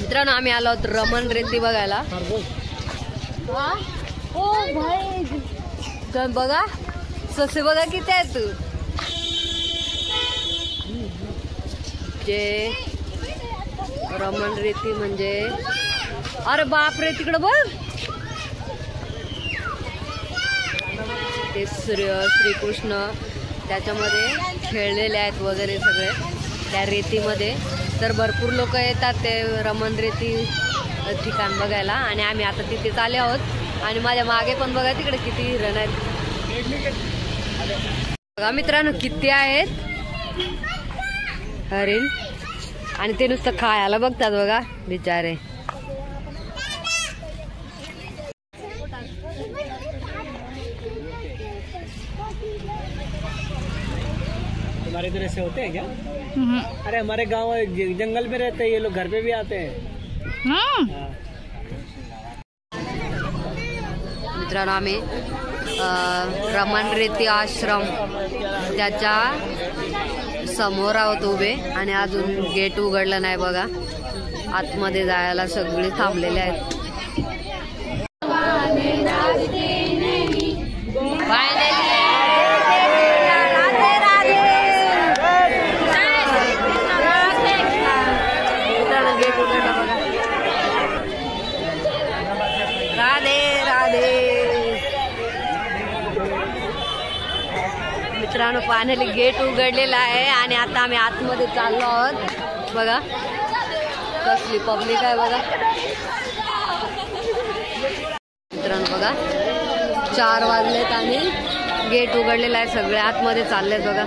मित्रांनो आम्ही आलो आहोत रमण रेती बघायला। ओ भाई तर बघा ससे बघा किती आहेत जे रमण रेती म्हणजे अरे बाप रे तिकडं बघ ते श्रीकृष्ण त्याच्यामध्ये खेळलेले आहेत वगैरे सगळे त्या रेतीमध्ये। तर भरपूर लोक येतात ते रमण रेती ठिकाण बघायला आणि आम्ही आता तिथेच आले आहोत। आणि माझ्या मागे पण बघा तिकडे किती हिरण आहेत बघा मित्रांनो किती आहेत हरिण आणि ते नुसतं खायला बघतात बघा बिचारे। हमारे इधर ऐसे होते हैं क्या? अरे हमारे गांव जंगल में रहते हैं ये लोग, घर पे भी आते हैं। मित्रांनो आम्ही रमण रेती आश्रम त्याच्या समोर आहोत उभे आणि अजून गेट उघडलं नाही बघा। आतमध्ये जायला सगळे थांबलेले आहेत। मित्रांनो फायनली गेट उघडलेला आहे आणि आता आम्ही आतमध्ये चाललो आहोत बघा कसली पब्लिक आहे बघा। मित्रांनो बघा 4 वाजलेत आणि गेट उघडलेला आहे सगळे आतमध्ये चाललेत बघा।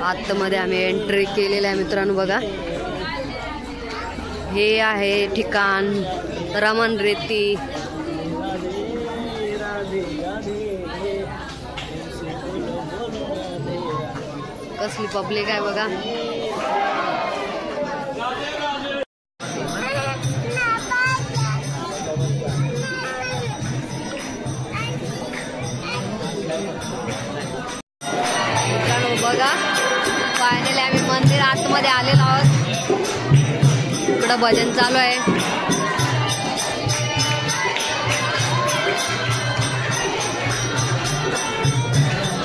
आतमध्ये आम्ही एंट्री केलेली आहे मित्रांनो बघा। हे आहे ठिकाण रमण रेती। कसली पब्लिक आहे बघा। मित्रांनो बघा फायनली आम्ही मंदिर आतमध्ये आलेलो आहोत। इकडं भजन चालू आहे।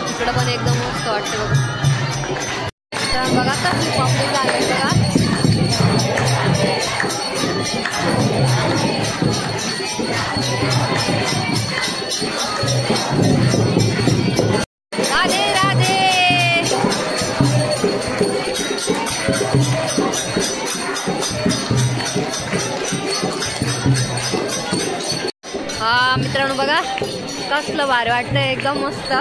इकडं पण एकदम मस्त वाटतं बघा। बघा कसली पब्लिक आहे बघा। राधे राधे। हा मित्रांनो बघा कसलं भारी वाटतंय एकदम मस्त।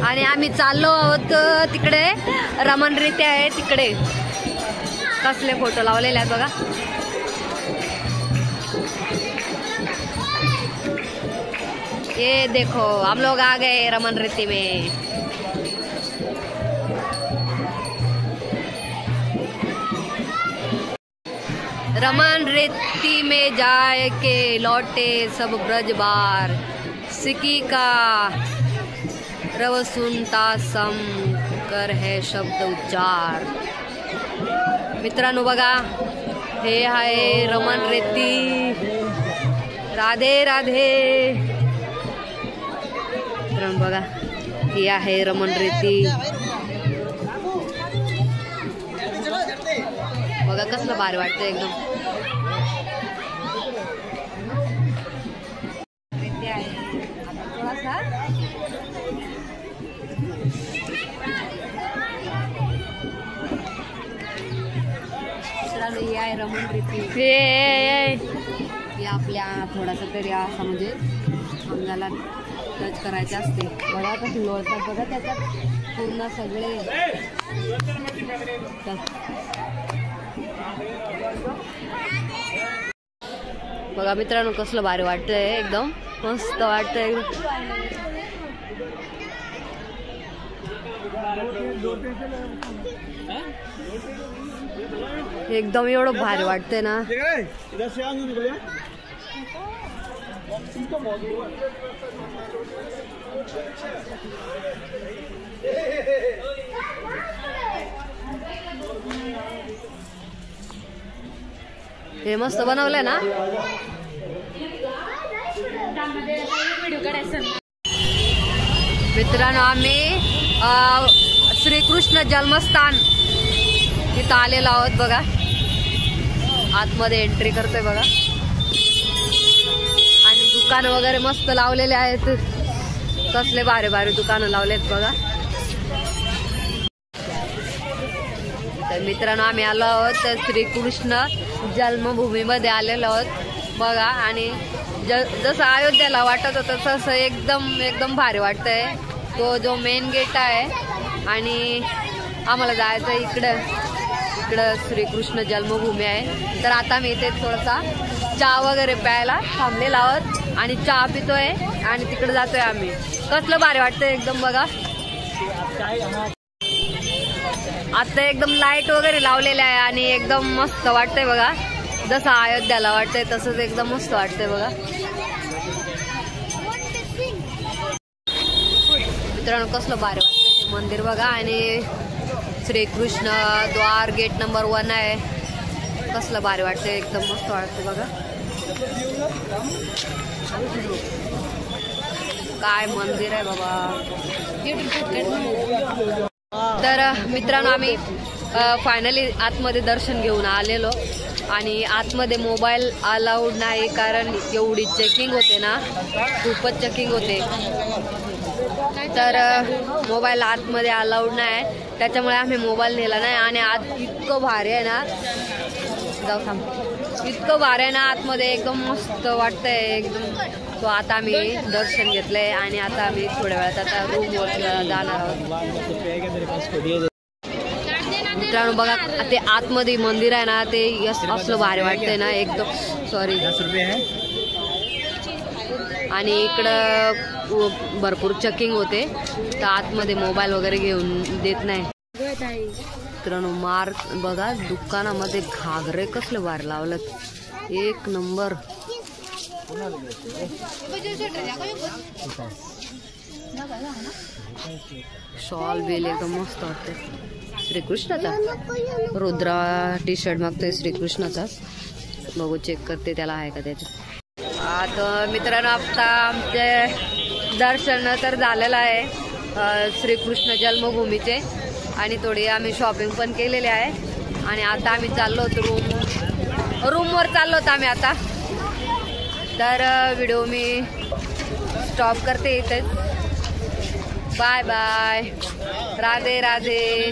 आणि आम्ही चाललो आहोत तिकडे रमण रेती आहे तिकडे कसले फोटो लावलेले आहेत बघा। ये देखो हम लोग आ गए रमण रेती में। रमण रेती में जाए के लौटे सब ब्रज बार, सिकी का रव सुनता सम कर है शब्द उच्चार। मित्रांनो बघा हे आहे रमण रेती। राधे राधे। मित्रांनो बघा हे आहे रमण रेती बघा कसलं भारी वाटतं एकदम। हे आहे रमण रेती। हे आपल्या थोडासा तरी असा म्हणजे अंगाला टच करायचे असते बघा कसं लोळतात बघा त्याच्यात पूर्ण सगळे। बघा मित्रांनो कसलं भारी वाटतंय एकदम मस्त वाटतंय। एकदम एवढं भारी वाटतंय ना। हे मस्त बनवलंय ना. मित्रांनो आम्ही श्रीकृष्ण जन्मस्थान तिथं आलेलो आहोत बघा. आतमध्ये एंट्री करतोय बघा. आणि दुकानं वगैरे मस्त लावलेले आहेत. कसले भारी भारी दुकानं लावलेत बघा. तर मित्रांनो आम्ही आलो आहोत श्रीकृष्ण जन्मभूमीमध्ये आलेलो आहोत बघा. आणि जसं अयोध्याला वाटत होतं तसं एकदम भारी वाटतंय. तो जो मेन गेट आहे आणि आम्हाला जायचं इकडं श्रीकृष्ण जन्मभूमी आहे. तर आता मी इथे थोडासा चहा वगैरे प्यायला थांबलेला आहोत आणि चहा पितोय आणि तिकडे जातोय आम्ही. कसलं भारी वाटतंय एकदम बघा. आता एकदम लाईट वगैरे लावलेले आहे आणि एकदम मस्त वाटतंय बघा. जसं अयोध्याला वाटतंय तसंच एकदम मस्त वाटतंय बघा. मित्रांनो कसलं भारी वाटतंय ते मंदिर बघा. आणि श्रीकृष्ण द्वार गेट नंबर 1 आहे. कसलं भारी वाटतंय एकदम मस्त वाटतंय बघा. काय मंदिर आहे बाबा. तर मित्रांनो आम्ही फायनली आतमध्ये दर्शन घेऊन आलेलो. आणि आतमध्ये मोबाईल अलाउड नाही कारण एवढी चेकिंग होते ना. खूपच चेकिंग होते. तर मोबाईल आतमध्ये अलाउड नाही. त्याच्यामुळे आम्ही मोबाईल नेला नाही. आणि आत इतकं भारी आहे ना. जाऊ थांब. इतकं भारी आहे ना आतमध्ये. एकदम मस्त वाटतंय एकदम. तो आता आम्ही दर्शन घेतलंय आणि आता आम्ही थोड्या वेळात आता रूमवर जाणार आहोत. मित्रांनो बघा ते आतमध्ये मंदिर आहे ना. ते असलं भारी वाटतंय ना एकदम. सॉरी 10 रुपये आहे. आणि इकडं भरपूर चेकिंग होते. तर आतमध्ये मोबाईल वगैरे घेऊन देत नाही. मित्रांनो मार्क बघा. दुकानामध्ये घागरे कसले भारी लावलेत. एक नंबर. शॉल बेल एकदम मस्त वाटते. श्रीकृष्णाचा रुद्रा टी शर्ट मागतोय श्रीकृष्णाचा. बघू चेक करते त्याला आहे का त्याच्यात. आता मित्रांनो आता आमचे दर्शन तर झालेलं आहे श्रीकृष्ण जन्मभूमीचे. आणि थोडी आम्ही शॉपिंग पण केलेली आहे. आणि आता आम्ही चाललो होतो रूमवर चाललो होतो आम्ही आता. तर व्हिडिओ मी स्टॉप करते इथेच. Bye bye. राधे राधे.